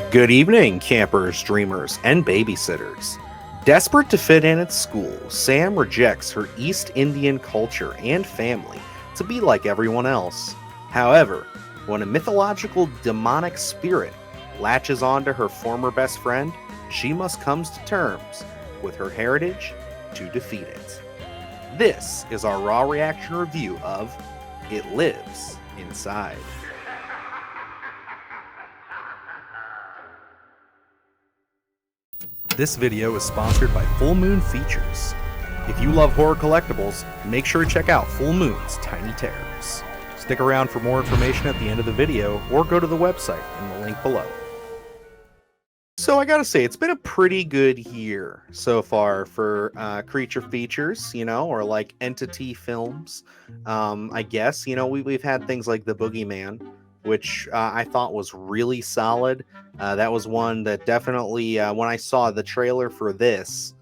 Good evening, campers, dreamers, and babysitters. Desperate to fit in at school, Sam rejects her East Indian culture and family to be like everyone else. However, when a mythological demonic spirit latches onto her former best friend, she must come to terms with her heritage to defeat it. This is our raw reaction review of It Lives Inside. This video is sponsored by Full Moon Features. If you love horror collectibles, make sure to check out Full Moon's Tiny Terrors. Stick around for more information at the end of the video, or go to the website in the link below. So I gotta say, it's been a pretty good year so far for creature features, or like entity films. I guess, we've had things like The Boogeyman, which I thought was really solid. That was one that definitely, when I saw the trailer for this,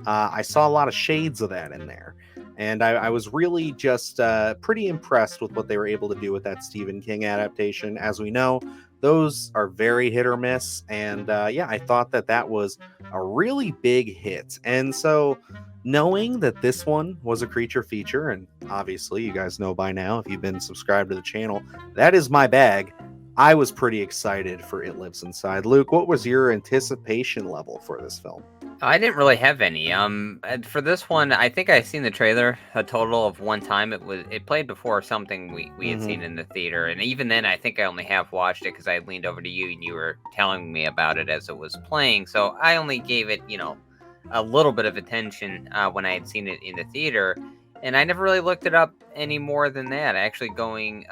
I saw a lot of shades of that in there. And I was really just pretty impressed with what they were able to do with that Stephen King adaptation. As we know, those are very hit or miss. And yeah, I thought that was a really big hit. And so knowing that this one was a creature feature, and obviously you guys know by now if you've been subscribed to the channel, that is my bag. I was pretty excited for It Lives Inside. Luke, what was your anticipation level for this film? I didn't really have any. And for this one, I think I seen the trailer a total of one time. It played before something we had seen in the theater, and even then, I think I only half watched it because I leaned over to you and you were telling me about it as it was playing. So I only gave it, a little bit of attention when I had seen it in the theater, and I never really looked it up any more than that. Actually, going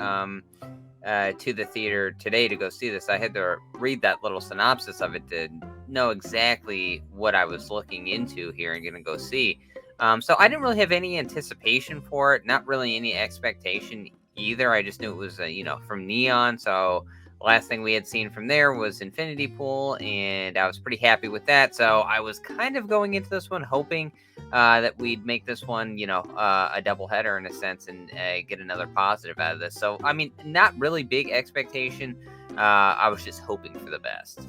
to the theater today to go see this, I had to read that little synopsis of it to know exactly what I was looking into here and gonna go see. So I didn't really have any anticipation for it, not really any expectation either. I just knew it was, from Neon. So the last thing we had seen from there was Infinity Pool, and I was pretty happy with that. So I was kind of going into this one hoping that we'd make this one, a doubleheader in a sense, and get another positive out of this. So, I mean, not really big expectation. I was just hoping for the best.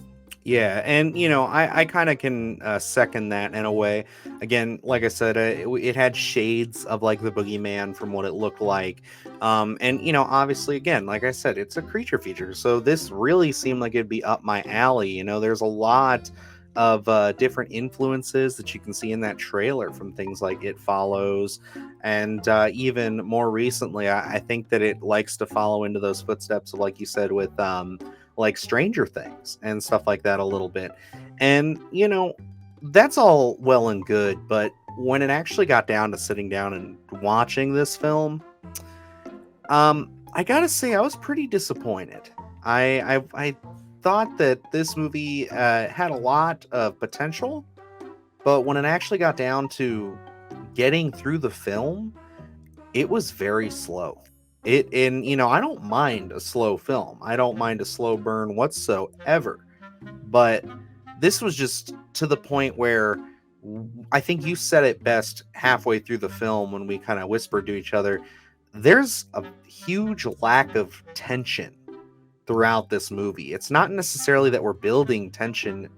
Yeah, and I kind of can second that in a way. Again, like I said, it had shades of like the Boogeyman from what it looked like, and obviously, again, like I said, it's a creature feature, so this really seemed like it'd be up my alley. There's a lot of different influences that you can see in that trailer from things like It Follows, and even more recently, I think that it likes to follow into those footsteps of, like you said, with like Stranger Things and stuff like that a little bit. And, that's all well and good, but when it actually got down to sitting down and watching this film, I gotta say I was pretty disappointed. I thought that this movie had a lot of potential, but when it actually got down to getting through the film, it was very slow. I don't mind a slow film. I don't mind a slow burn whatsoever. But this was just to the point where I think you said it best halfway through the film when we kind of whispered to each other. There's a huge lack of tension throughout this movie. It's not necessarily that we're building tension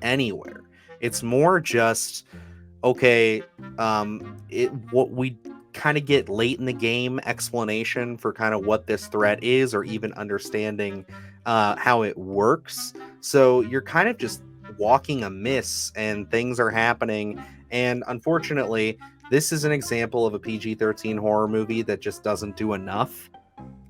anywhere. It's more just okay, what we kind of get late in the game explanation for kind of what this threat is, or even understanding how it works. So you're kind of just walking amiss and things are happening. And unfortunately, this is an example of a PG-13 horror movie that just doesn't do enough.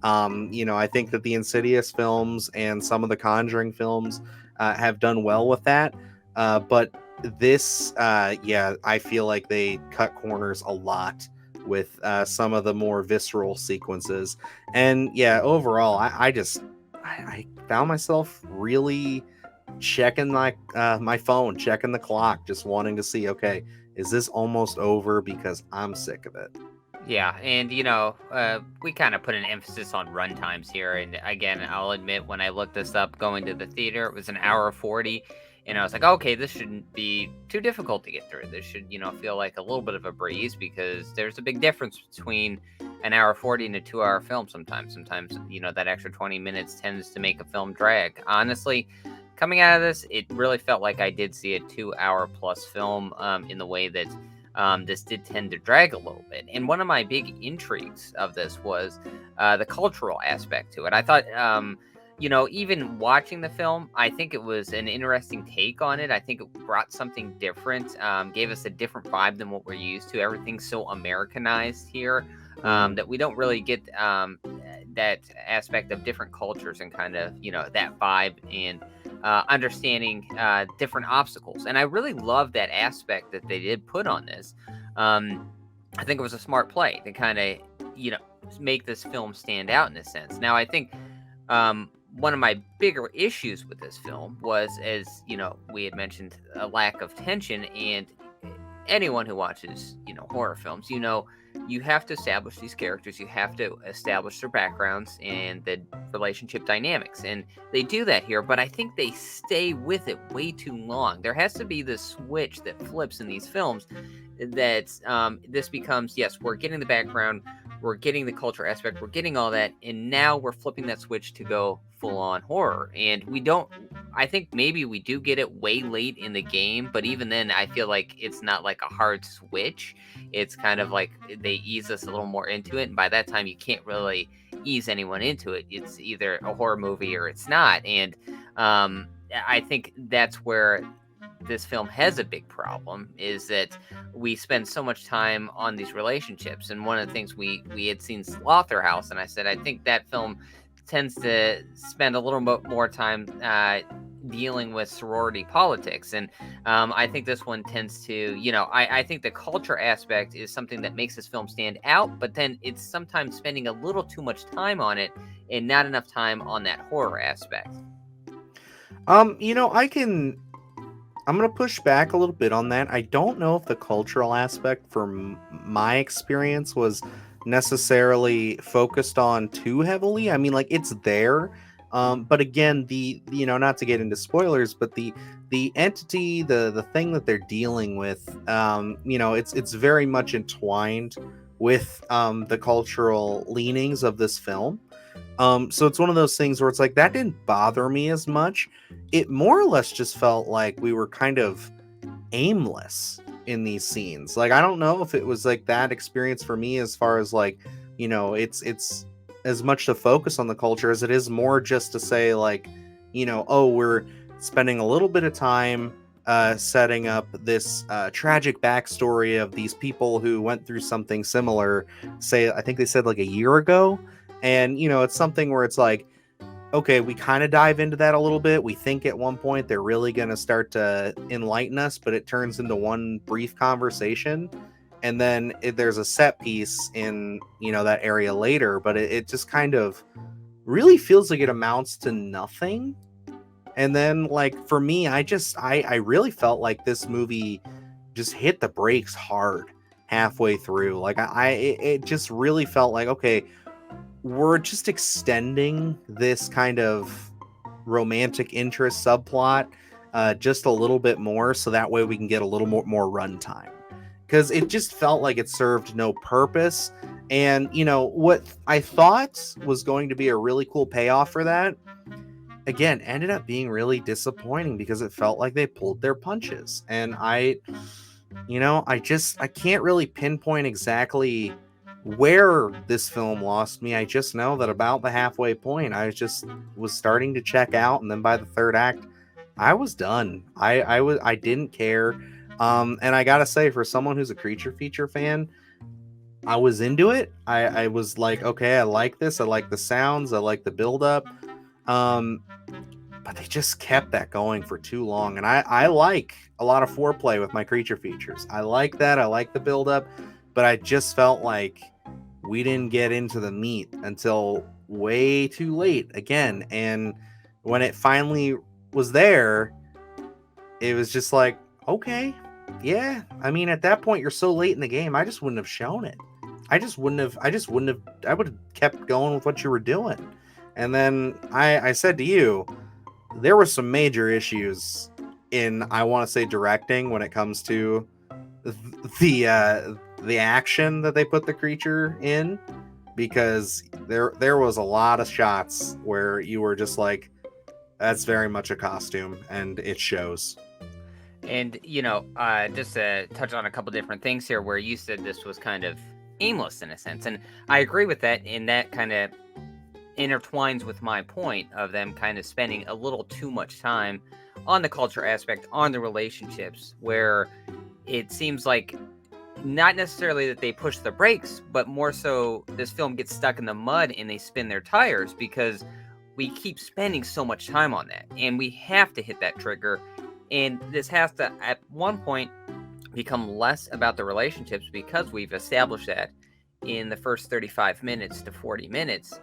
I think that the Insidious films and some of the Conjuring films have done well with that. But this, yeah, I feel like they cut corners a lot with some of the more visceral sequences. And yeah, overall, I found myself really checking my phone, checking the clock, just wanting to see, okay, is this almost over? Because I'm sick of it. Yeah, and we kind of put an emphasis on run times here. And again, I'll admit, when I looked this up going to the theater, it was an hour 40. And I was like, okay, this shouldn't be too difficult to get through. This should, feel like a little bit of a breeze, because there's a big difference between an hour 40 and a 2 hour film sometimes. Sometimes, that extra 20 minutes tends to make a film drag. Honestly, coming out of this, it really felt like I did see a 2 hour plus film, in the way that this did tend to drag a little bit. And one of my big intrigues of this was the cultural aspect to it. I thought, even watching the film, I think it was an interesting take on it. I think it brought something different, gave us a different vibe than what we're used to. Everything's so Americanized here, Mm. that we don't really get that aspect of different cultures and kind of, that vibe and understanding different obstacles. And I really love that aspect that they did put on this. I think it was a smart play to kind of, you know, make this film stand out in a sense. Now, I think one of my bigger issues with this film was, as we had mentioned, a lack of tension. And anyone who watches, horror films, you have to establish these characters, you have to establish their backgrounds and the relationship dynamics. And they do that here, but I think they stay with it way too long. There has to be this switch that flips in these films that this becomes, yes, we're getting the background, we're getting the culture aspect, we're getting all that, and now we're flipping that switch to go full on horror. And we don't, I think maybe we do get it way late in the game, but even then, I feel like it's not like a hard switch. It's kind of like they ease us a little more into it, and by that time, you can't really ease anyone into it. It's either a horror movie or it's not. And I think that's where this film has a big problem, is that we spend so much time on these relationships. And one of the things we had seen Slaughterhouse, and I said I think that film tends to spend a little bit more time dealing with sorority politics. And I think this one tends to, I think the culture aspect is something that makes this film stand out, but then it's sometimes spending a little too much time on it and not enough time on that horror aspect. I'm going to push back a little bit on that. I don't know if the cultural aspect from my experience was necessarily focused on too heavily. I mean, like, it's there. But again, not to get into spoilers, but the entity, the thing that they're dealing with, it's very much entwined with the cultural leanings of this film. So it's one of those things where it's like that didn't bother me as much. It more or less just felt like we were kind of aimless in these scenes. Like, I don't know if it was like that experience for me, as far as like, it's as much to focus on the culture as it is more just to say, like, oh, we're spending a little bit of time setting up this tragic backstory of these people who went through something similar, say, I think they said like a year ago. And, it's something where it's like, okay, we kind of dive into that a little bit. We think at one point they're really going to start to enlighten us, but it turns into one brief conversation. And then there's a set piece in, that area later, but it just kind of really feels like it amounts to nothing. And then, like, for me, I really felt like this movie just hit the brakes hard halfway through. Like, it just really felt like, okay, we're just extending this kind of romantic interest subplot just a little bit more, so that way we can get a little more runtime, because it just felt like it served no purpose. And what I thought was going to be a really cool payoff for that, again, ended up being really disappointing, because it felt like they pulled their punches. And I can't really pinpoint exactly where this film lost me. I just know that about the halfway point, was starting to check out, and then by the third act, I was done. I didn't care. And I gotta say, for someone who's a creature feature fan, I was into it. I was like, okay, I like this. I like the sounds. I like the build up. Um, but they just kept that going for too long. And I like a lot of foreplay with my creature features. I like that. I like the build up, but I just felt like we didn't get into the meat until way too late again. And when it finally was there, it was just like, okay, yeah. I mean, at that point, you're so late in the game. I just wouldn't have shown it. I would have kept going with what you were doing. And then I said to you, there were some major issues in, I want to say, directing when it comes to the action that they put the creature in, because there was a lot of shots where you were just like, That's very much a costume, and it shows. And just to touch on a couple different things here, where you said this was kind of aimless in a sense, and I agree with that. And that kind of intertwines with my point of them kind of spending a little too much time on the culture aspect, on the relationships, where it seems like not necessarily that they push the brakes, but more so this film gets stuck in the mud and they spin their tires because we keep spending so much time on that. And we have to hit that trigger. And this has to, at one point, become less about the relationships because we've established that in the first 35 minutes to 40 minutes.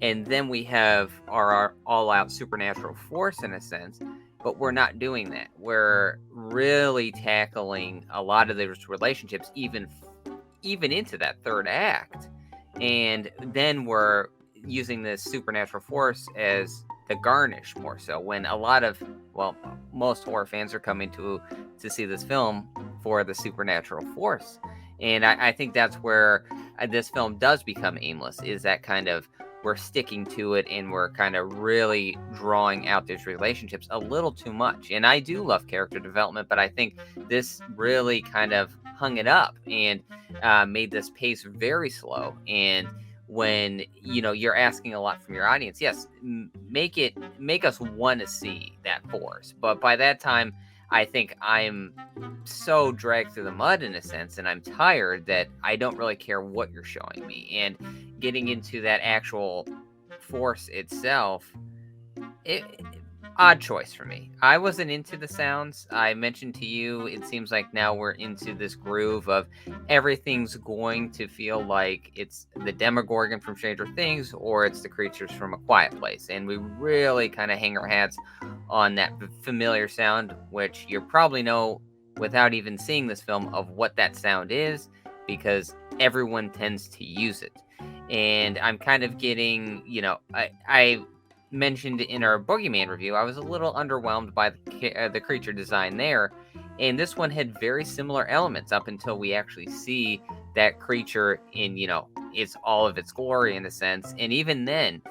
And then we have our all out supernatural force in a sense, but we're not doing that. We're really tackling a lot of those relationships, even into that third act. And then we're using this supernatural force as the garnish more so, when a lot of, well, most horror fans are coming to see this film for the supernatural force. And I think that's where this film does become aimless, is that kind of, we're sticking to it and we're kind of really drawing out these relationships a little too much. And I do love character development, but I think this really kind of hung it up and made this pace very slow. And when you're asking a lot from your audience, yes, make us want to see that force. But by that time, I think I'm so dragged through the mud in a sense, and I'm tired that I don't really care what you're showing me. And getting into that actual force itself, it, odd choice for me. I wasn't into the sounds. I mentioned to you, it seems like now we're into this groove of everything's going to feel like it's the Demogorgon from Stranger Things or it's the creatures from A Quiet Place. And we really kind of hang our hats on that familiar sound, which you probably know without even seeing this film of what that sound is, because everyone tends to use it. And I'm kind of getting, I mentioned in our Boogeyman review, I was a little underwhelmed by the creature design there. And this one had very similar elements up until we actually see that creature in, it's all of its glory in a sense. And even then,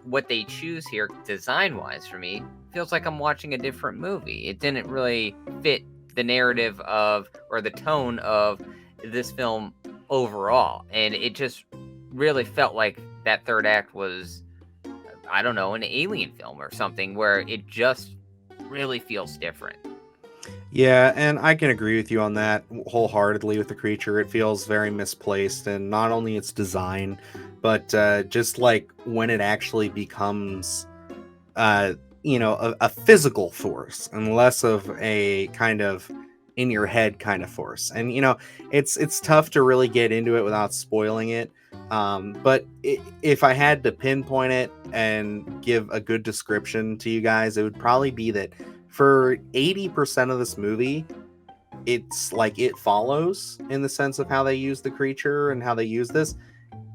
what they choose here design wise for me feels like I'm watching a different movie. It didn't really fit the narrative of, or the tone of this film overall. And it just really felt like that third act was, I don't know, an alien film or something, where it just really feels different. Yeah, and I can agree with you on that wholeheartedly with the creature. It feels very misplaced, and not only its design, but just like when it actually becomes, uh, a physical force and less of a kind of in your head kind of force. And it's tough to really get into it without spoiling it. But if I had to pinpoint it and give a good description to you guys, it would probably be that for 80% of this movie, it's like it follows in the sense of how they use the creature and how they use this.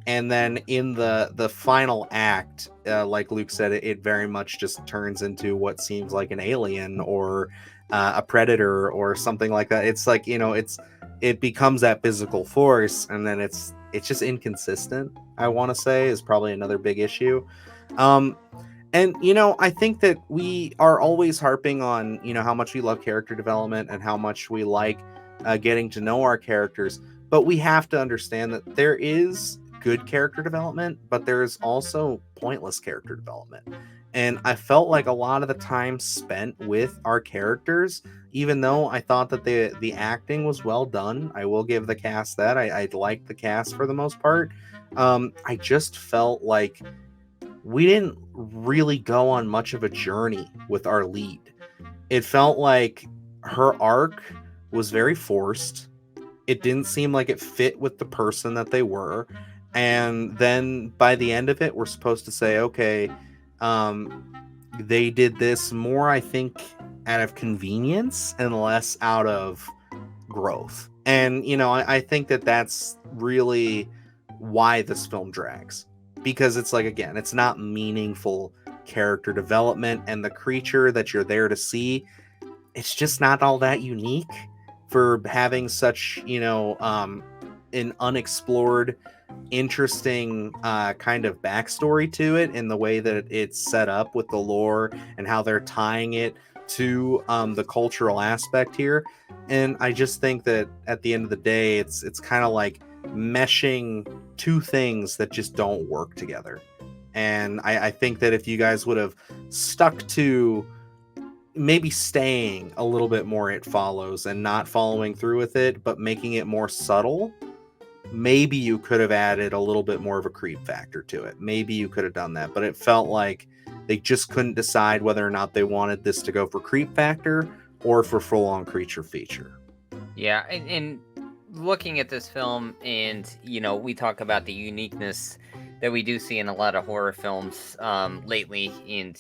And then in the final act, like Luke said, it very much just turns into what seems like an alien or a predator or something like that. It's like, it becomes that physical force, and then it's just inconsistent, I want to say, is probably another big issue. um and I think that we are always harping on how much we love character development and how much we like getting to know our characters, but we have to understand that there is good character development, but there is also pointless character development. And I felt like a lot of the time spent with our characters, even though I thought that the acting was well done, I will give the cast that. I liked the cast for the most part. I just felt like we didn't really go on much of a journey with our lead. It felt like her arc was very forced. It didn't seem like it fit with the person that they were. And then by the end of it, we're supposed to say, okay, um, they did this more, I think, out of convenience and less out of growth. And, I think that that's really why this film drags. Because it's like, again, it's not meaningful character development, and the creature that you're there to see, it's just not all that unique for having such, an unexplored, interesting kind of backstory to it in the way that it's set up with the lore and how they're tying it to the cultural aspect here. And I just think that at the end of the day, it's kind of like meshing two things that just don't work together. And I think that if you guys would have stuck to maybe staying a little bit more It Follows and not following through with it, but making it more subtle, maybe you could have added a little bit more of a creep factor to it. Maybe you could have done that, but it felt like they just couldn't decide whether or not they wanted this to go for creep factor or for full on creature feature. Yeah, and looking at this film, and we talk about the uniqueness that we do see in a lot of horror films lately, and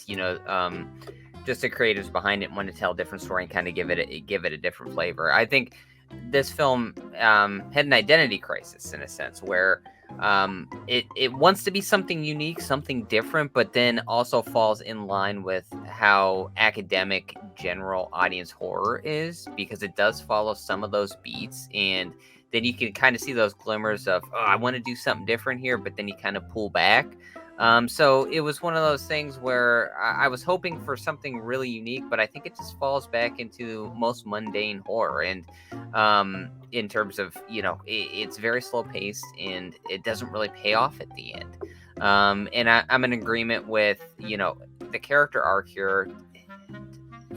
just the creatives behind it want to tell a different story and kind of give it a different flavor. I think this film had an identity crisis in a sense where it wants to be something unique, something different, but then also falls in line with how academic general audience horror is, because it does follow some of those beats, and then you can kind of see those glimmers of, oh, I want to do something different here, but then you kind of pull back. So it was one of those things where I was hoping for something really unique, but I think it just falls back into most mundane horror. And in terms of, it's very slow paced and it doesn't really pay off at the end. And I'm in agreement with, the character arc here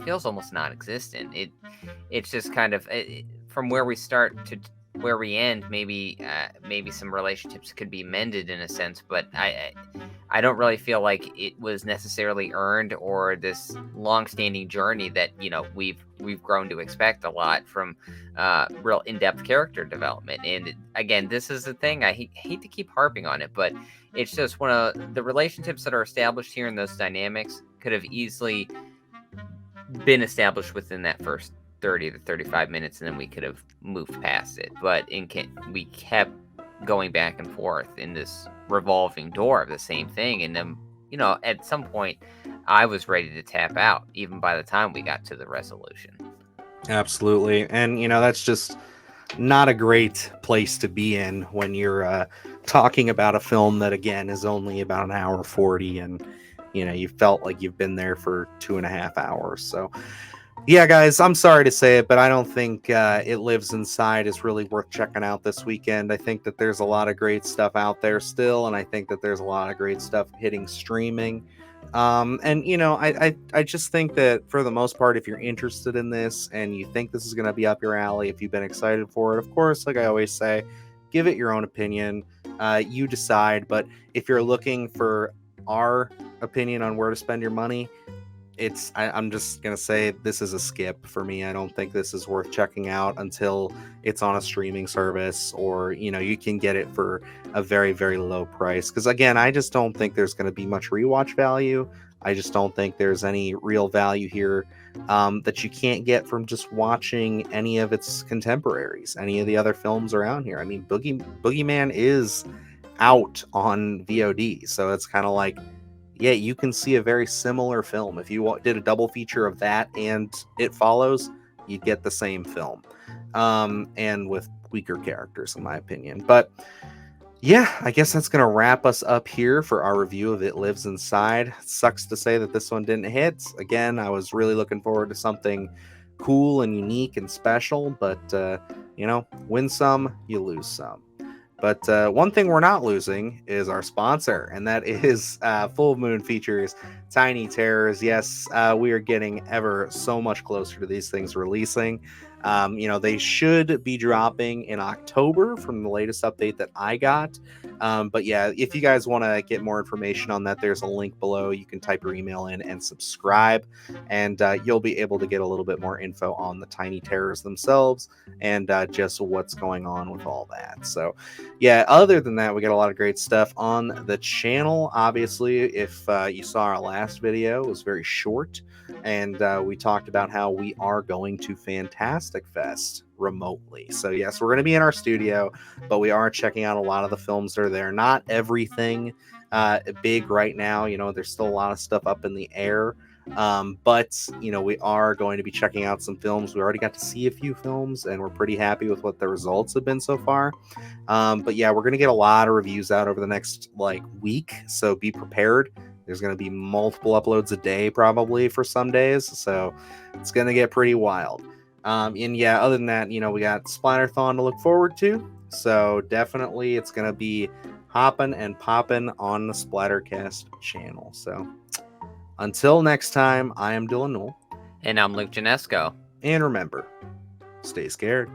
feels almost non-existent. It's just kind of from where we start to where we end. Maybe some relationships could be mended in a sense, but I don't really feel like it was necessarily earned, or this long-standing journey that we've grown to expect a lot from real in-depth character development. And again, this is the thing, I hate to keep harping on it, but it's just one of the relationships that are established here, and those dynamics could have easily been established within that first 30 to 35 minutes, and then we could have moved past it. But we kept going back and forth in this revolving door of the same thing. And then, at some point, I was ready to tap out, even by the time we got to the resolution. Absolutely. And, that's just not a great place to be in when you're talking about a film that, again, is only about an hour 40, and, you felt like you've been there for 2.5 hours. So, yeah, guys, I'm sorry to say it, but I don't think It Lives Inside is really worth checking out this weekend. I think that there's a lot of great stuff out there still, and I think that there's a lot of great stuff hitting streaming. And I just think that for the most part, if you're interested in this and you think this is going to be up your alley, if you've been excited for it, of course, like I always say, give it your own opinion. You decide. But if you're looking for our opinion on where to spend your money, I'm just gonna say this is a skip for me. I don't think this is worth checking out until it's on a streaming service, or you can get it for a very, very low price. Because again, I just don't think there's going to be much rewatch value. I just don't think there's any real value here that you can't get from just watching any of its contemporaries, any of the other films around here. I mean, Boogeyman is out on VOD, so it's kind of like, yeah, you can see a very similar film. If you did a double feature of that and It Follows, you'd get the same film, and with weaker characters, in my opinion. But yeah, I guess that's going to wrap us up here for our review of It Lives Inside. Sucks to say that this one didn't hit. Again, I was really looking forward to something cool and unique and special, but, win some, you lose some. But one thing we're not losing is our sponsor, and that is Full Moon Features Tiny Terrors. Yes, we are getting ever so much closer to these things releasing. They should be dropping in October from the latest update that I got. But yeah, if you guys want to get more information on that, there's a link below. You can type your email in and subscribe, and you'll be able to get a little bit more info on the Tiny Terrors themselves and just what's going on with all that. So yeah, other than that, we got a lot of great stuff on the channel. Obviously, if you saw our last video, it was very short, and we talked about how we are going to Fantastic Fest remotely. So yes, we're going to be in our studio, but we are checking out a lot of the films that are there. Not everything big right now. There's still a lot of stuff up in the air. But we are going to be checking out some films. We already got to see a few films, and we're pretty happy with what the results have been so far. But yeah, we're going to get a lot of reviews out over the next week, so be prepared. There's going to be multiple uploads a day probably for some days, so it's going to get pretty wild. And yeah, other than that, we got Splatterthon to look forward to. So definitely it's going to be hopping and popping on the Splattercast channel. So until next time, I am Dylan Newell. And I'm Luke Janesco. And remember, stay scared.